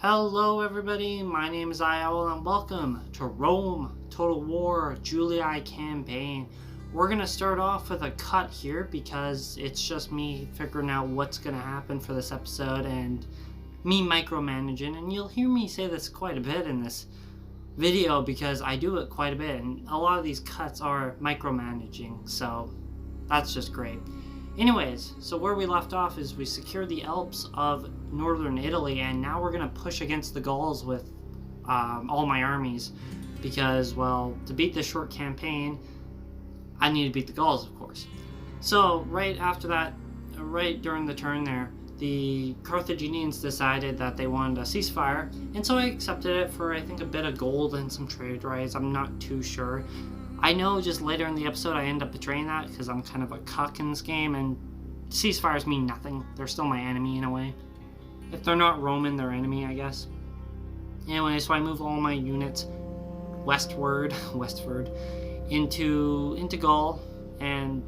Hello everybody, my name is Iowl and welcome to Rome Total War Julii campaign. We're going to start off with a cut here because it's just me figuring out what's going to happen for this episode and me micromanaging, and you'll hear me say this quite a bit in this video because I do it quite a bit and a lot of these cuts are micromanaging, so that's just great. Anyways, so where we left off is we secured the Alps of northern Italy, and now we're going to push against the Gauls with all my armies because, well, to beat this short campaign, I need to beat the Gauls, of course. So right after that, right during the turn there, the Carthaginians decided that they wanted a ceasefire, and so I accepted it for, I think, a bit of gold and some trade rights. I'm not too sure. I know just later in the episode I end up betraying that because I'm kind of a cuck in this game, and ceasefires mean nothing. They're still my enemy in a way. If they're not Roman, they're enemy, I guess. Anyway, so I move all my units westward into Gaul, and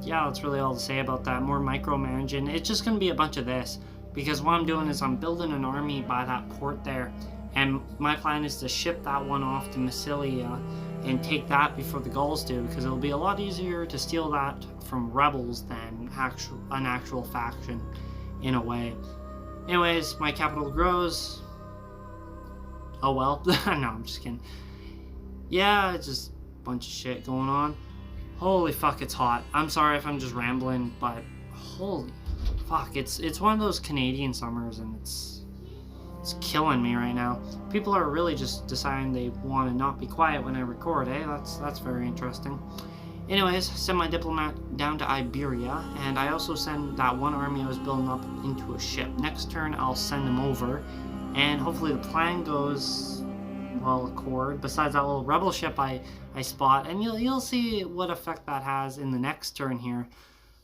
yeah, that's really all to say about that. More micromanaging. It's just going to be a bunch of this because what I'm doing is I'm building an army by that port there, and my plan is to ship that one off to Massilia and take that before the Gauls do, because it'll be a lot easier to steal that from rebels than an actual faction in a way. Anyways, my capital grows. Oh well. No, I'm just kidding. Yeah, it's just a bunch of shit going on. Holy fuck, it's hot. I'm sorry if I'm just rambling, but holy fuck, it's one of those Canadian summers, and it's killing me right now. People are really just deciding they want to not be quiet when I record, eh? That's very interesting. Anyways, send my diplomat down to Iberia, and I also send that one army I was building up into a ship. Next turn, I'll send them over, and hopefully the plan goes, well, accord. Besides that little rebel ship I spot, and you'll see what effect that has in the next turn here.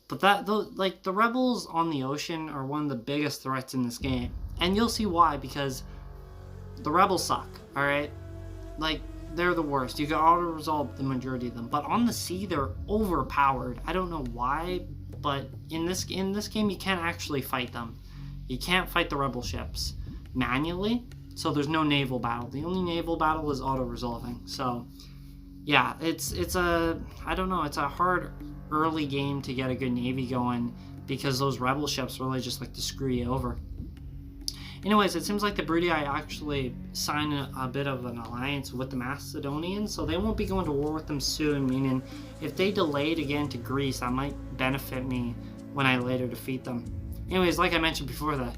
But the rebels on the ocean are one of the biggest threats in this game. And you'll see why, because the rebels suck, alright? Like, they're the worst. You can auto-resolve the majority of them. But on the sea, they're overpowered. I don't know why, but in this game, you can't actually fight them. You can't fight the rebel ships manually, so there's no naval battle. The only naval battle is auto-resolving. So, yeah, it's a hard early game to get a good navy going because those rebel ships really just like to screw you over. Anyways, it seems like the Brutii actually signed a bit of an alliance with the Macedonians, so they won't be going to war with them soon, meaning if they delayed again to Greece, that might benefit me when I later defeat them. Anyways, like I mentioned before, the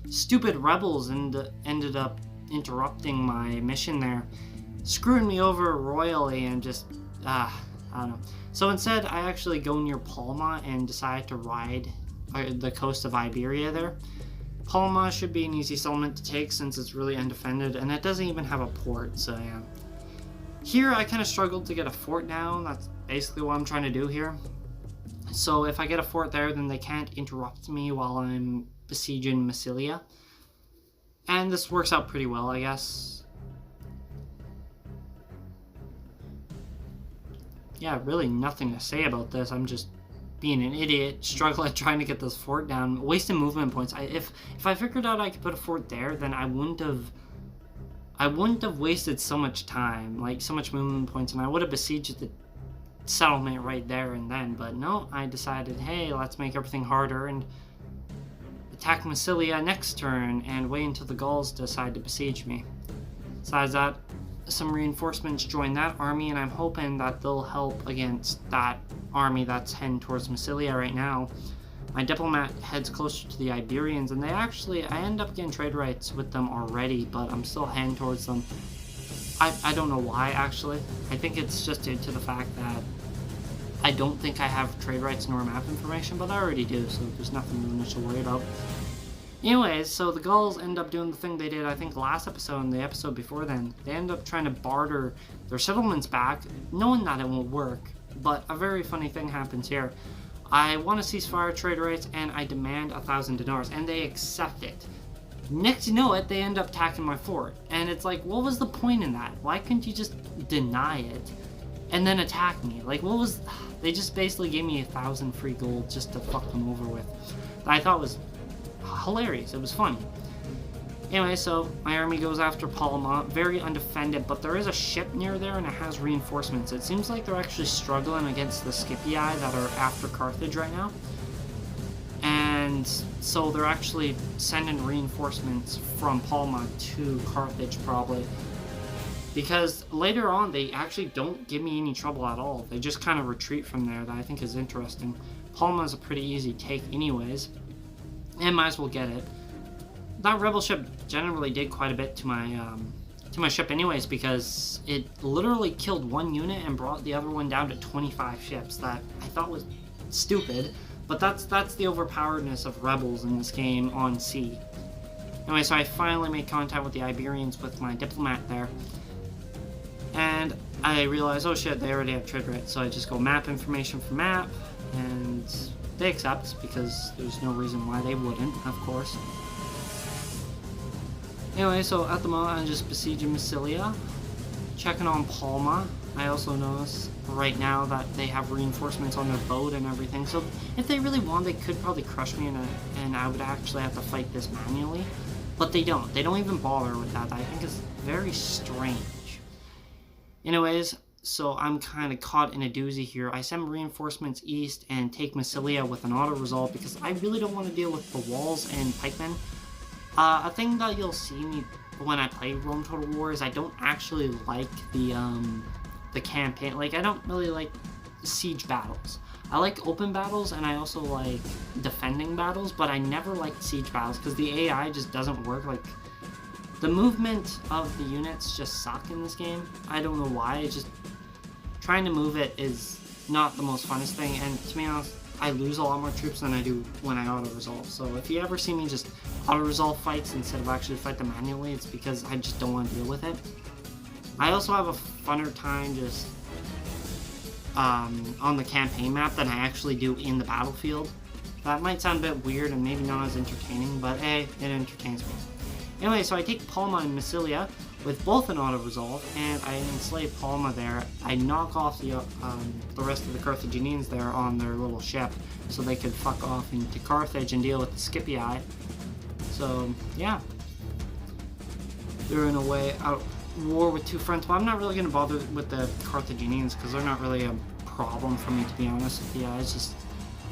stupid rebels ended up interrupting my mission there, screwing me over royally, and just, I don't know. So instead, I actually go near Palma and decide to ride the coast of Iberia there. Palma should be an easy settlement to take since it's really undefended, and it doesn't even have a port, so yeah. Here, I kind of struggled to get a fort down. That's basically what I'm trying to do here. So if I get a fort there, then they can't interrupt me while I'm besieging Massilia. And this works out pretty well, I guess. Yeah, really nothing to say about this. I'm just being an idiot, struggling trying to get this fort down, wasting movement points. If I figured out I could put a fort there, then I wouldn't have wasted so much time, like so much movement points, and I would have besieged the settlement right there and then. But no, I decided, hey, let's make everything harder and attack Massilia next turn and wait until the Gauls decide to besiege me. Besides that, some reinforcements join that army, and I'm hoping that they'll help against that army that's heading towards Massilia right now. My diplomat heads closer to the Iberians, and I end up getting trade rights with them already, but I'm still heading towards them. I don't know why, actually. I think it's just due to the fact that I don't think I have trade rights nor map information, but I already do, so there's nothing really much to worry about. Anyways, so the Gauls end up doing the thing they did, I think, last episode and the episode before then. They end up trying to barter their settlements back, knowing that it won't work. But a very funny thing happens here. I want a ceasefire, trade rights, and I demand 1,000 dinars, and they accept it. Next to know it, they end up attacking my fort. And it's like, what was the point in that? Why couldn't you just deny it and then attack me? Like, what was... They just basically gave me 1,000 free gold just to fuck them over with. That I thought was hilarious. It was funny. Anyway, so my army goes after Palma, very undefended, but there is a ship near there and it has reinforcements. It seems like they're actually struggling against the Scipii that are after Carthage right now. And so they're actually sending reinforcements from Palma to Carthage probably. Because later on, they actually don't give me any trouble at all. They just kind of retreat from there, that I think is interesting. Palma is a pretty easy take anyways, and might as well get it. That rebel ship generally did quite a bit to my ship anyways, because it literally killed one unit and brought the other one down to 25 ships. That I thought was stupid, but that's the overpoweredness of rebels in this game on sea. Anyway, so I finally made contact with the Iberians with my diplomat there. And I realized, oh shit, they already have trade rights. So I just go map information for map, and they accept because there's no reason why they wouldn't, of course. Anyway, so at the moment I'm just besieging Massilia, checking on Palma. I also notice right now that they have reinforcements on their boat and everything. So if they really want, they could probably crush me and I would actually have to fight this manually. But they don't. They don't even bother with that. I think it's very strange. Anyways, so I'm kind of caught in a doozy here. I send reinforcements east and take Massilia with an auto-resolve because I really don't want to deal with the walls and pikemen. A thing that you'll see me when I play Rome Total War is I don't actually like the campaign. Like, I don't really like siege battles. I like open battles and I also like defending battles, but I never liked siege battles because the AI just doesn't work. Like, the movement of the units just suck in this game. I don't know why. It's just trying to move it is not the most funnest thing, and to be honest, I lose a lot more troops than I do when I auto-resolve. So if you ever see me just auto-resolve fights instead of actually fight them manually, it's because I just don't want to deal with it. I also have a funner time just on the campaign map than I actually do in the battlefield. That might sound a bit weird and maybe not as entertaining, but hey, it entertains me. Anyway, so I take Palma and Massilia with both an auto-resolve, and I enslave Palma there. I knock off the rest of the Carthaginians there on their little ship, so they could fuck off into Carthage and deal with the Scipii. So, yeah. They're in a way out war with two fronts. Well, I'm not really going to bother with the Carthaginians, because they're not really a problem for me, to be honest. Yeah, it's just,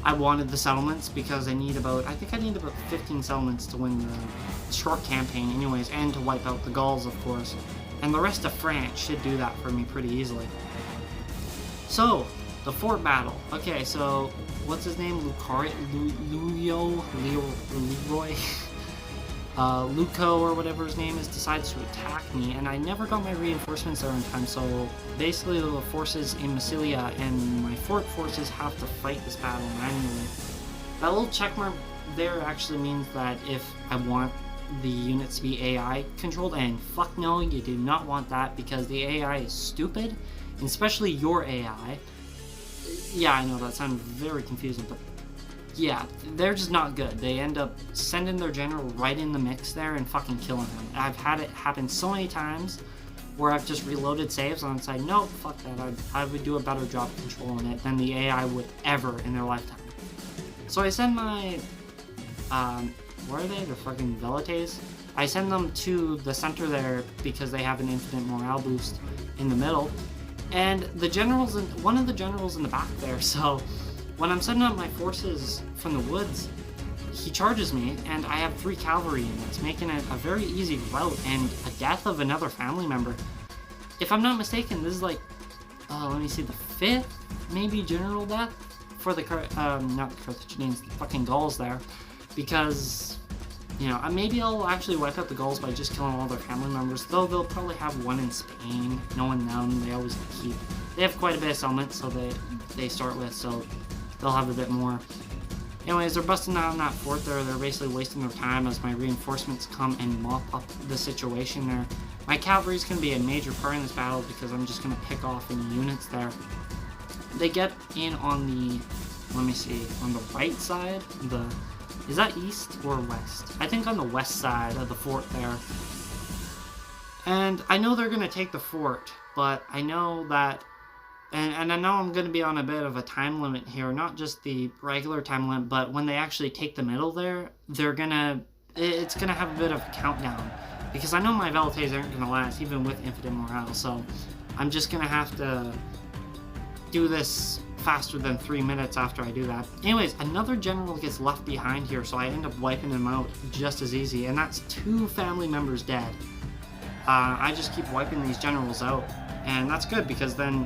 I wanted the settlements, because I think I need about 15 settlements to win the short campaign anyways, and to wipe out the Gauls, of course. And the rest of France should do that for me pretty easily. So, the fort battle. Okay, so, what's his name? Leroy? Luco, or whatever his name is, decides to attack me, and I never got my reinforcements there in time, so basically the forces in Massilia and my fort forces have to fight this battle manually. That little checkmark there actually means that if I want the units to be AI controlled, and fuck no, you do not want that, because the AI is stupid, and especially your AI. Yeah, I know that sounds very confusing, but yeah, they're just not good. They end up sending their general right in the mix there and fucking killing him. I've had it happen so many times where I've just reloaded saves and it's like, no, fuck that. I would do a better job controlling it than the AI would ever in their lifetime. So I send my, where are they? The fucking Velites? I send them to the center there because they have an infinite morale boost in the middle. And the general's one of the generals in the back there, so when I'm setting up my forces from the woods, he charges me, and I have 3 cavalry units, making it a very easy rout and a death of another family member. If I'm not mistaken, this is like, let me see, the 5th, maybe, general death for the, not the Carthaginians, the fucking Gauls there, because, you know, maybe I'll actually wipe out the Gauls by just killing all their family members, though they'll probably have one in Spain, knowing them, they always they have quite a bit of settlements, so they start with, so they'll have a bit more. Anyways, they're busting down that fort there. They're basically wasting their time as my reinforcements come and mop up the situation there. My cavalry is going to be a major part in this battle because I'm just going to pick off any units there. They get in on the, let me see, on the right side. Is that east or west? I think on the west side of the fort there. And I know they're going to take the fort, but I know that, and I know I'm going to be on a bit of a time limit here, not just the regular time limit, but when they actually take the middle there, they're going to it's gonna have a bit of a countdown, because I know my Velites aren't gonna last even with infinite morale, so I'm just gonna have to do this faster than 3 minutes after I do that. Anyways, another general gets left behind here, so I end up wiping him out just as easy, and that's 2 family members dead. I just keep wiping these generals out, and that's good, because then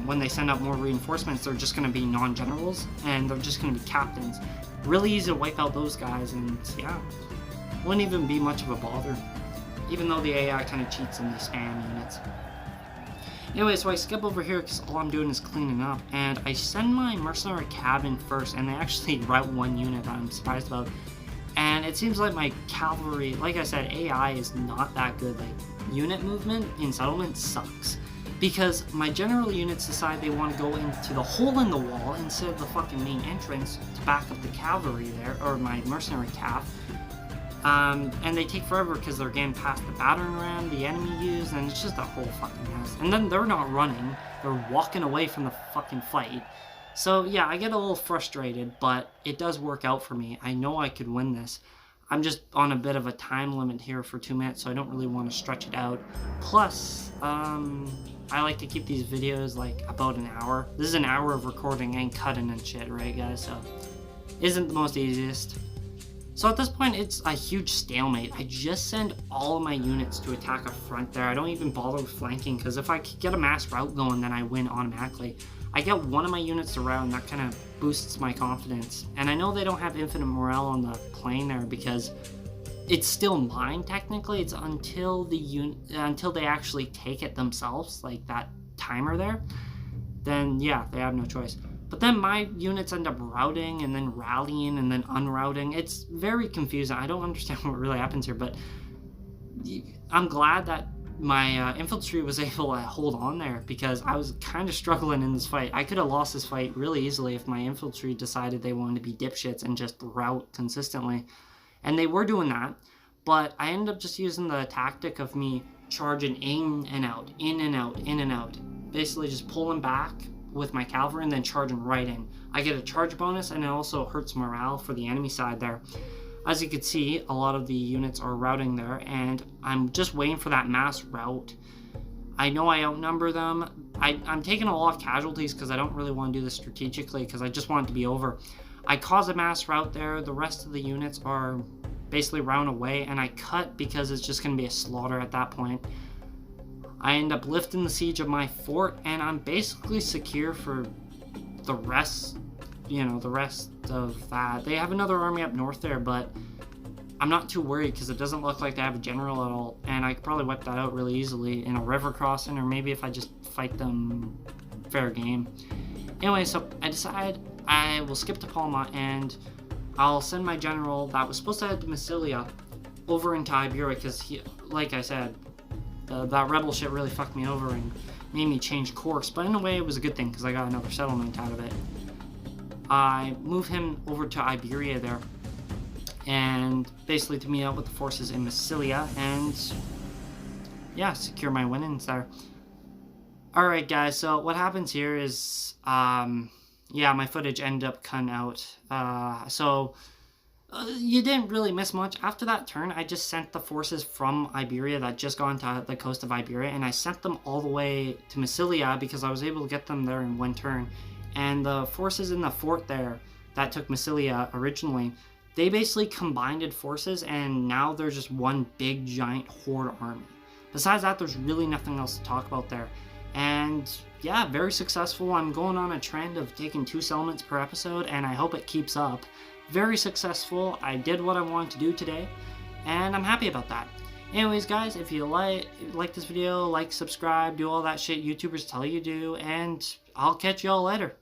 when they send out more reinforcements, they're just going to be non-generals, and they're just going to be captains. Really easy to wipe out those guys, and yeah, wouldn't even be much of a bother, even though the AI kind of cheats in these spam units. Anyway, so I skip over here because all I'm doing is cleaning up, and I send my mercenary cabin first, and they actually route 1 unit that I'm surprised about. And it seems like my cavalry, like I said, AI is not that good. Like, unit movement in settlement sucks, because my general units decide they want to go into the hole in the wall instead of the fucking main entrance to back up the cavalry there, or my mercenary cav. And they take forever because they're getting past the battering ram the enemy used, and it's just a whole fucking mess. And then they're not running, they're walking away from the fucking fight. So yeah, I get a little frustrated, but it does work out for me. I know I could win this. I'm just on a bit of a time limit here for 2 minutes, so I don't really want to stretch it out. Plus, I like to keep these videos like about an hour. This is an hour of recording and cutting and shit, right guys? So, isn't the most easiest. So at this point, it's a huge stalemate. I just send all of my units to attack a front there. I don't even bother with flanking, because if I get a mass route going, then I win automatically. I get one of my units to route, and that kind of boosts my confidence. And I know they don't have infinite morale on the plane there, because it's still mine technically. It's until they actually take it themselves, like that timer there. Then yeah, they have no choice. But then my units end up routing and then rallying and then unrouting. It's very confusing. I don't understand what really happens here, but I'm glad that my infantry was able to hold on there, because I was kind of struggling in this fight. I could have lost this fight really easily if my infantry decided they wanted to be dipshits and just route consistently. And they were doing that, but I ended up just using the tactic of me charging in and out, in and out, in and out. Basically just pulling back with my cavalry and then charging right in. I get a charge bonus, and it also hurts morale for the enemy side there. As you can see, a lot of the units are routing there, and I'm just waiting for that mass route. I know I outnumber them. I'm taking a lot of casualties because I don't really want to do this strategically, because I just want it to be over. I cause a mass route there. The rest of the units are basically round away, and I cut because it's just going to be a slaughter at that point. I end up lifting the siege of my fort, and I'm basically secure for the rest, the rest of that. They have another army up north there, but I'm not too worried because it doesn't look like they have a general at all, and I could probably wipe that out really easily in a river crossing, or maybe if I just fight them fair game. Anyway, so I decide I will skip to Palma, and I'll send my general that was supposed to head to Massilia over into Iberia, because like I said, that rebel shit really fucked me over and made me change course, but in a way it was a good thing because I got another settlement out of it. I move him over to Iberia there, and basically to meet up with the forces in Massilia, and yeah, secure my winnings there. Alright guys, so what happens here is, yeah, my footage ended up cutting out, you didn't really miss much. After that turn, I just sent the forces from Iberia that just gone to the coast of Iberia, and I sent them all the way to Massilia because I was able to get them there in one turn. And the forces in the fort there that took Massilia originally, they basically combined forces, and now they're just one big giant horde army. Besides that, there's really nothing else to talk about there. And yeah, very successful. I'm going on a trend of taking 2 settlements per episode, and I hope it keeps up. Very successful. I did what I wanted to do today, and I'm happy about that. Anyways guys, if you like this video, subscribe, do all that shit YouTubers tell you to do, and I'll catch y'all later.